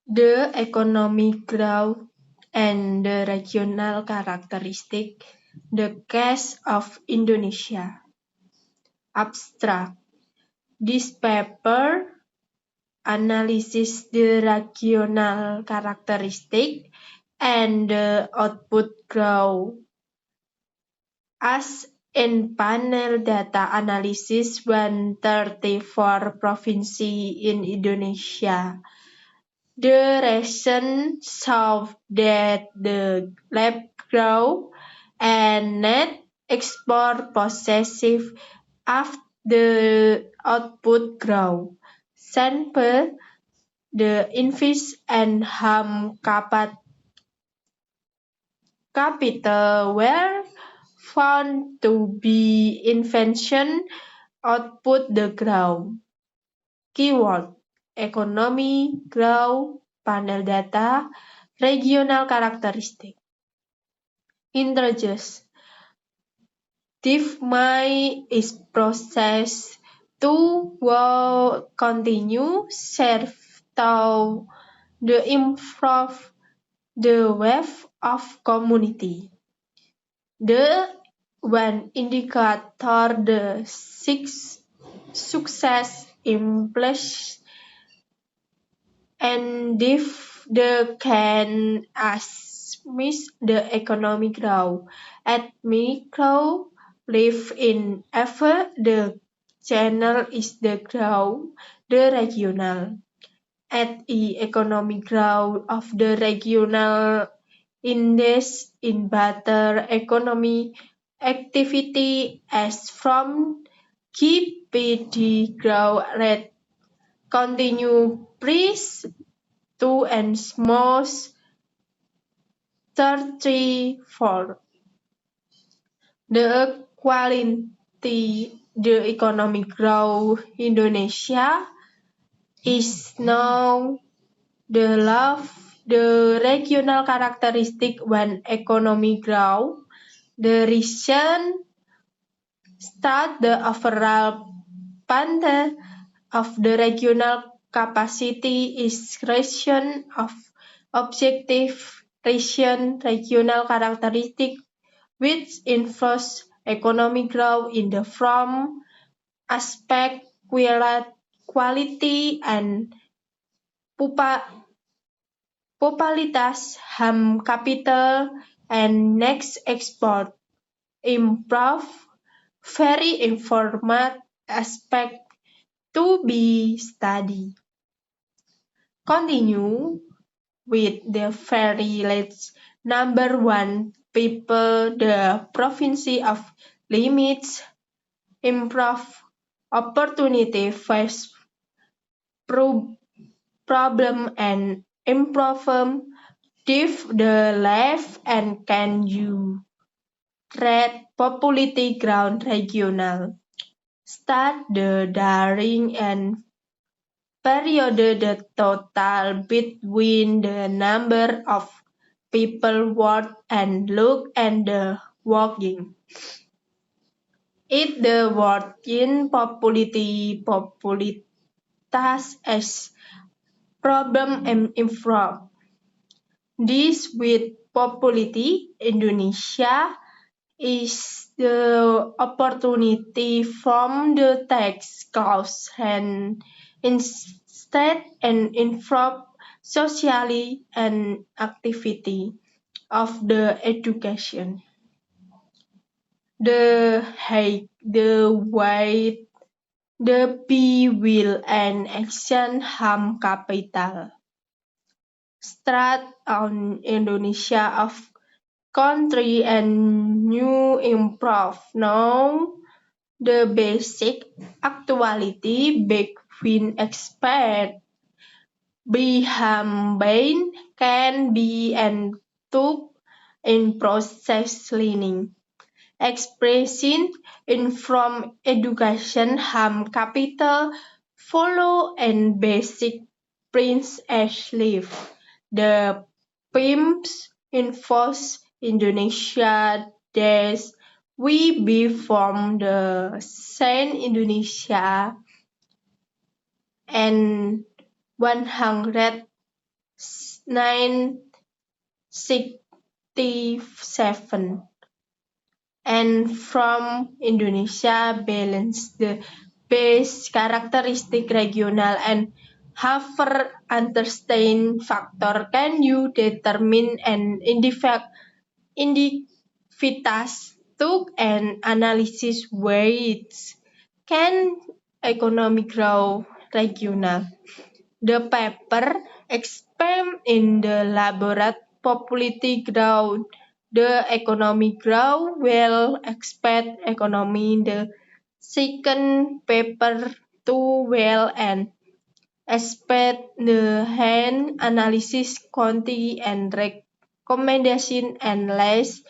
The economic growth and the regional characteristic, the case of Indonesia. Abstract. This paper analyzes the regional characteristic and the output growth as in panel data analysis 134 provinsi in Indonesia. The reason showed that the lab growth and net export possessive of the output growth. Sample the invest and home capital were found to be invention output the growth. Keyword economy, growth, panel data, regional characteristic. Integers. DeepMind is processed to will continue serve to the improve the web of community. The one indicator the success implies and if the can miss the economic growth at micro live in ever the channel is the growth the regional at the economic growth of the regional index in better economy activity as from GDP growth rate continue price to and most 34. The quality the economic growth Indonesia is now the love the regional characteristic when economy grow. The region start the overall panel of the regional capacity is region of objective regional characteristic which influence economic growth in the form, aspect, quality, and popularitas, home capital, and next export. Improve, very informative aspect to be studied. Continue with the very last number one people the province of limits improve opportunity face problem and improve if the life and can you trade populity ground regional start the daring and period the total between the number of people work and look and the working. If the working populatas as problem and improve. This with populity Indonesia is the opportunity from the text clause and instead and improve socially and activity of the education. The height, the weight, the P will and action harm capital. Start on Indonesia of country and new improve. Now the basic actuality between expert behind can be and took in process learning. Expressing in from education harm capital follow and basic prince as live. The PIMS enforce Indonesia days we be from the Saint Indonesia and 100 1967 and from Indonesia balance the base characteristic regional and Haver understand factor. Can you determine an individuals to an analysis weights? Can economy grow regional? The paper experiment in the laboratory popularity grow the economy grow well expect economy the second paper too well and expect the hand analysis quantity and recommendation and less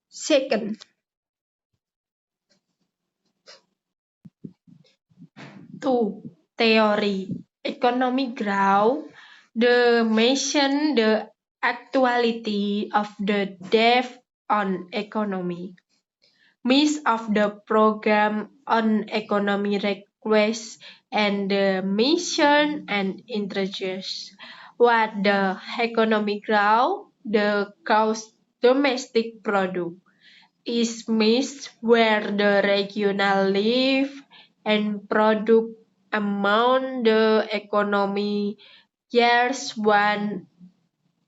second. 2. Theory. Economic growth. The mention the actuality of the depth on economy. Miss of the program on economy request and the mission and introduce. What the economic growth? The gross domestic product is missed where the regional live and product among the economy years one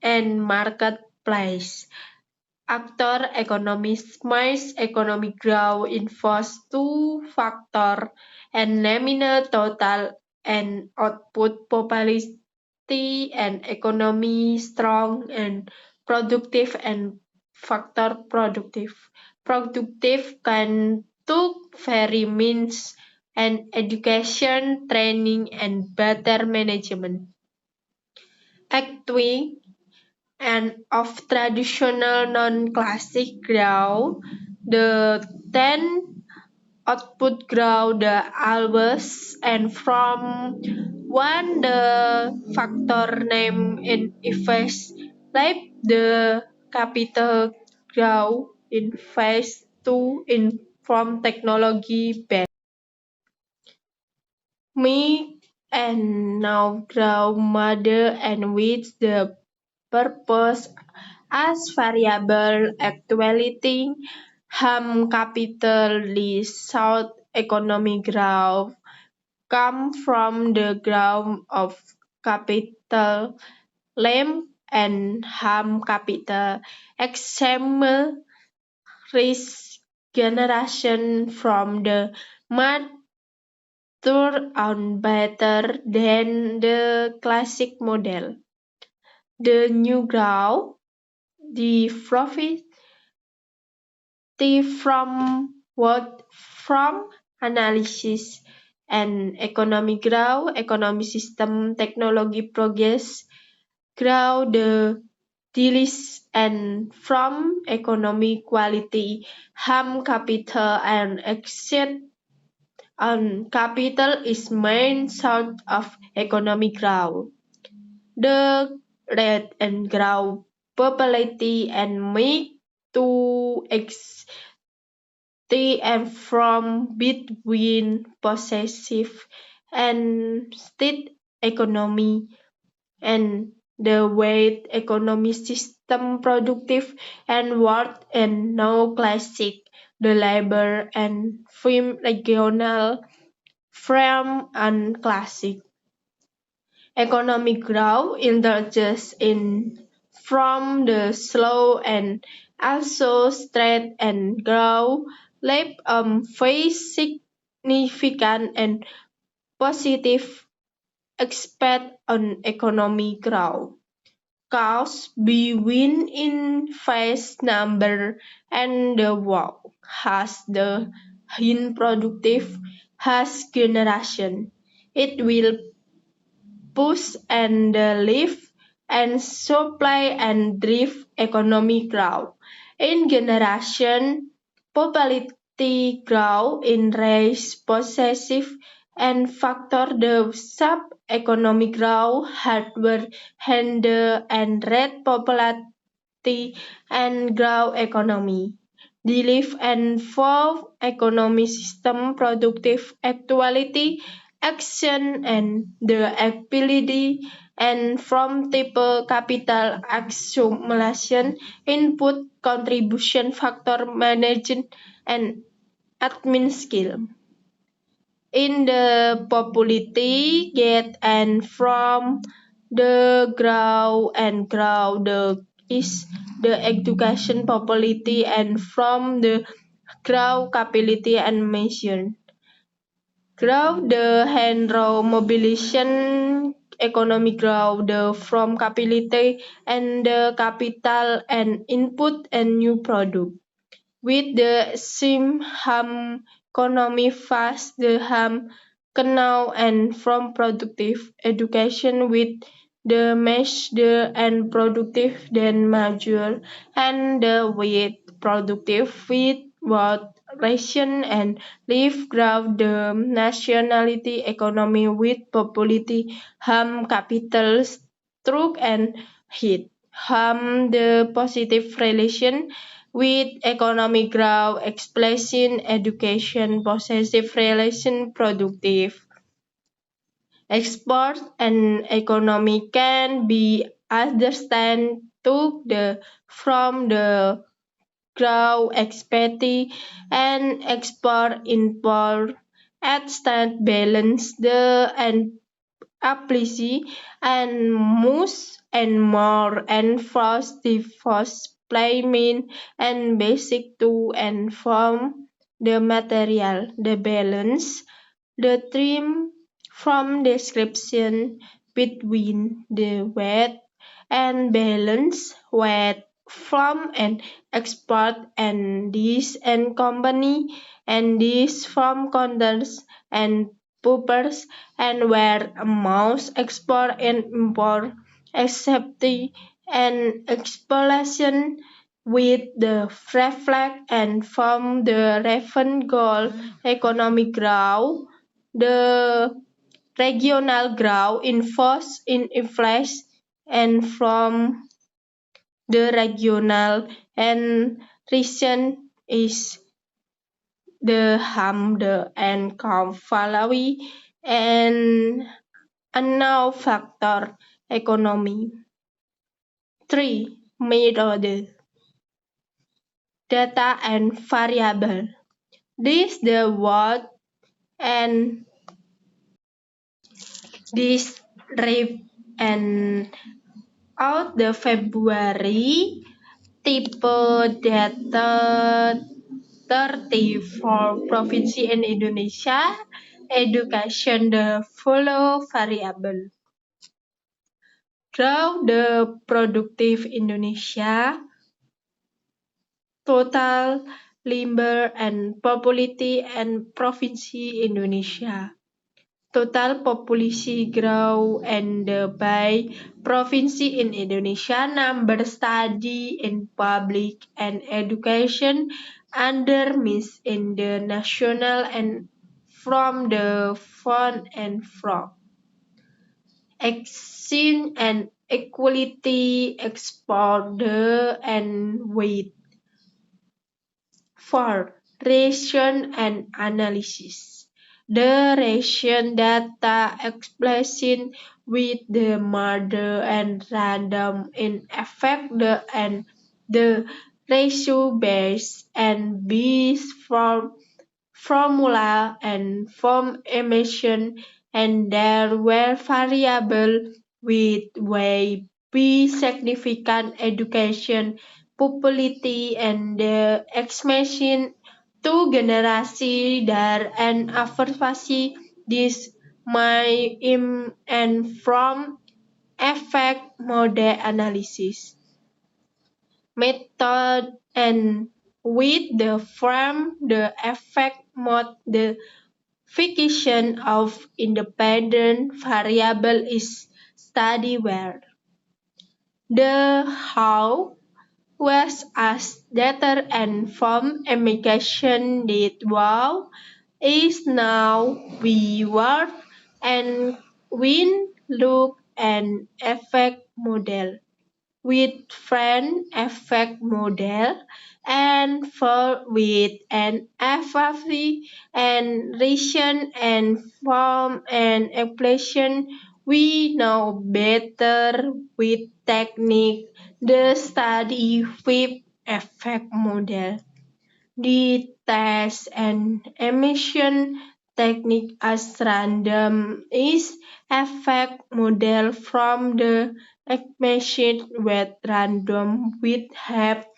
and marketplace. Actor economists mice economic growth involves two factors and nominal total and output popularity and economy strong and productive and factor productive. Productive can took very means and education, training and better management. Acting and of traditional non-classic growth, the 10 output growth the always and from one the factor name in effects like the capital growth in phase 2 in from technology base. Me and now grow mother and with the purpose as variable actuality capital the south economic growth come from the growth of capital lamp and capital example risk generation from the mature on better than the classic model. The new growth, the profit from analysis and economic growth, economic system technology progress, grow the deals and from economic quality, capital and exit on capital is main source of economic growth. The rate and growth popularity and make to and from between possessive and state economy and the weight economy system productive and work and no classic the labor and film regional from and classic economic growth indulges in from the slow and also straight and grow left face significant and positive expect on economic growth. Cause between in phase number and the work has the productive has generation. It will push and lift and supply and drive economic growth. In generation, popularity growth in race possessive and factor the sub-economic growth hardware handle and rate popularity and grow economy. Delive and form economy system productive actuality action and the ability, and from type capital accumulation, input, contribution factor, management, and admin skill. In the popularity get and from the grow the is the education popularity and from the grow capability and mission. Grow the hand row mobilization economic grow the from capability and the capital and input and new product. With the same ham economy fast the ham canal and from productive education with the mesh the and productive then major and the with productive with what ration and live growth the nationality economy with popularity ham capital stroke and hit ham the positive relation with economic growth, explanation, education, possessive relation, productive. Export and economy can be understand to the from the grow expecting and export import at stand balance the and apply and most and more and first the first playment and basic to and from the material the balance the trim from description between the weight and balance weight from an expert and this and company and this from counters and purpose and where amounts export and import accepting and explanation with the reflect and from the reference goal economic growth the regional growth in force in inflation and from the regional and region is the Hamde and Kampalawi and now factor economy. 3. Method data and variable. This the word and this rip and out the February type data 34 provinsi in Indonesia, education the follow variable. Draw the productive Indonesia, total lumber and population and provinsi Indonesia. Total population grow and by provinsi in Indonesia number study in public and education under miss in the national and from the fund and from exchange and equality export the and weight for ration and analysis. The ration data expression with the mother and random in effect the and the ratio base and base from formula and from emission and there were variable with way be significant education popularity and the expansion to generasi dar and observasi this my im and from effect model analysis method and with the frame the effect mode the fixation of independent variable is study where the how was as data and from emigration did wow is now we work and win look and effect model with friend effect model and for with an FFV and region and form and expression we know better with technique the study with effect model. The test and emission technique as random is effect model from the emission with random with help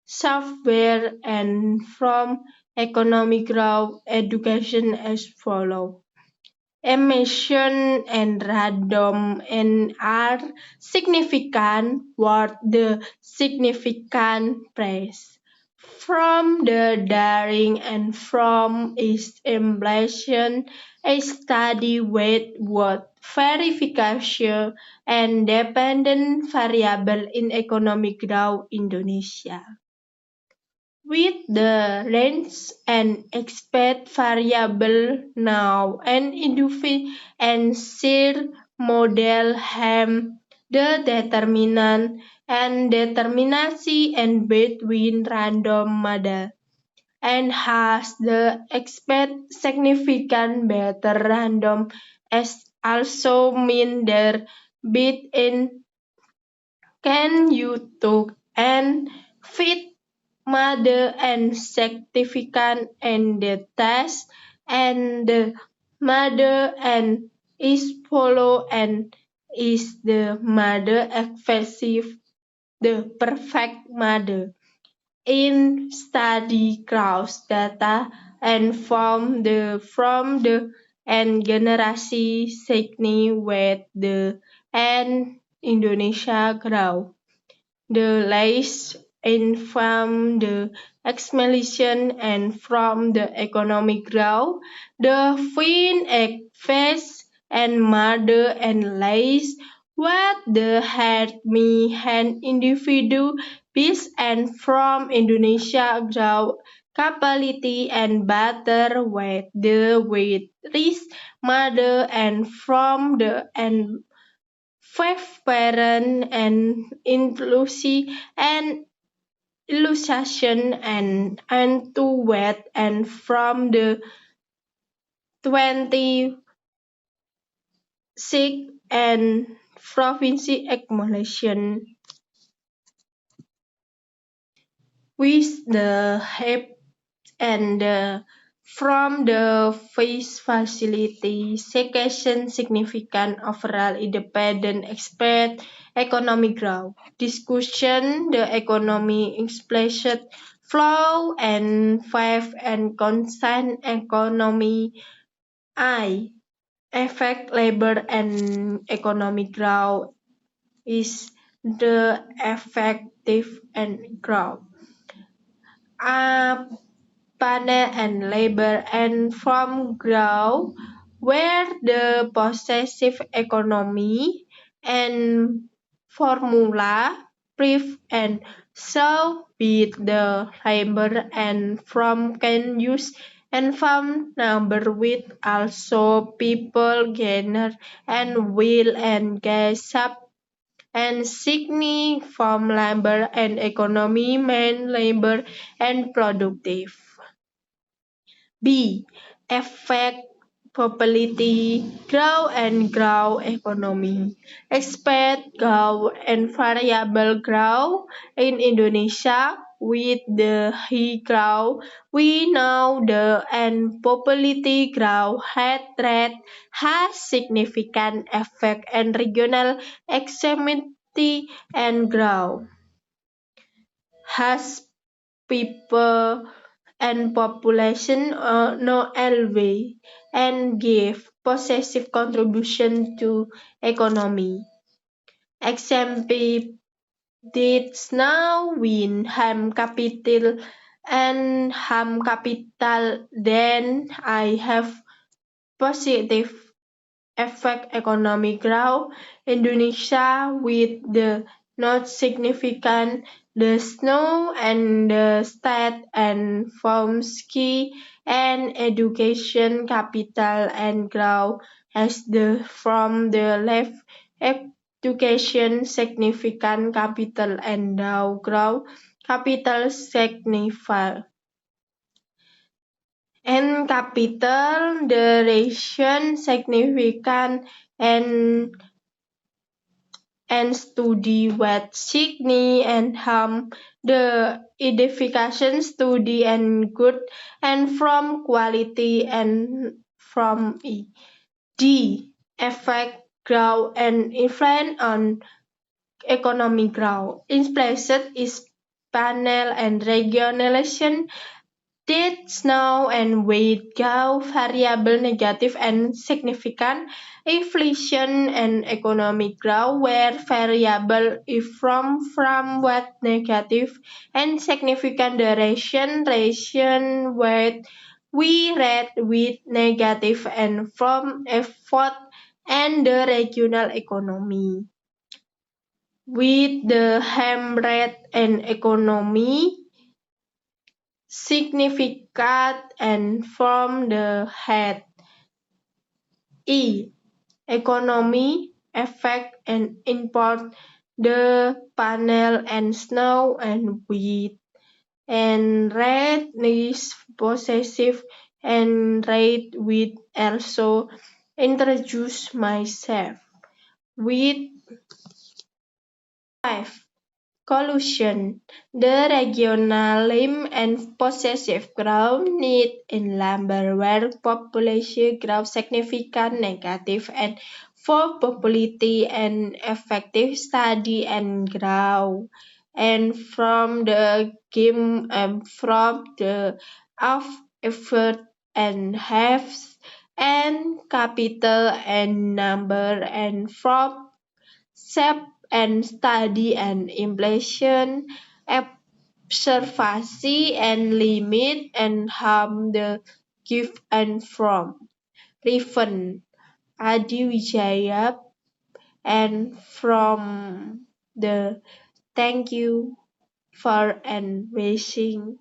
software and from economic growth education as follow. Emission and random and are significant what the significant price. From the daring and from its inflation, a study with what verification and dependent variable in economic growth Indonesia. With the range and expect variable now and shear model ham the determinant and determinacy and between random model and has the expect significant better random as also mean their bit in can you took and fit mother and significant and the test and the mother and is follow and is the mother effective the perfect mother in study cross data and from the and generasi signi with the and Indonesia grow the lies in from the explanation and from the economic growth, the fin face and mother and lies what the had me an individual peace and from Indonesia growth capability and better with the with risk mother and from the and five parent and inclusive and illustration and to wet and from the 26 and province accumulation with the help and from the face facility secession significant overall independent expert economic growth discussion the economy explicit flow and five and constant economy I affect labor and economic growth is the effective and growth. Panel and labor and from growth where the possessive economy and formula brief and so be the labor and from can use and from number with also people gainer and will and gas up and signi from labor and economy main labor and productive. B. Effect probability grow and grow economy. Expect grow and variable grow in Indonesia with the high grow. We know the and probability grow head rate has significant effect and regional extremity and grow has people and population no LV and give possessive contribution to economy. Example dates now win ham capital and ham capital then I have positive effect economic growth Indonesia with the not significant the snow and the state and from ski and education capital and growth as the from the left education significant capital and now growth capital signifier. And capital, duration, significant, and study what signi and harm, the edification, study and good, and from quality and from e. D. Effect, growth, and influence on economic growth. Implicit is panel and regionalization. Dates now and weight go variable negative and significant. Inflation and economic growth where variable is from what negative and significant duration ration weight we read with negative and from effort and the regional economy. With the ham rate and economy significant and from the head. E. Economy, effect and import the panel and snow and wheat. And red is possessive and red with also introduce myself. With 5. Collusion. The regionalism and possessive growth need in lumber where population growth significant negative and for popularity and effective study and growth. And from the game from the of effort and halves and capital and number and from shape and study and impression, observation and limit and harm the give and from. Riven Adi Wijaya and from the thank you for and wishing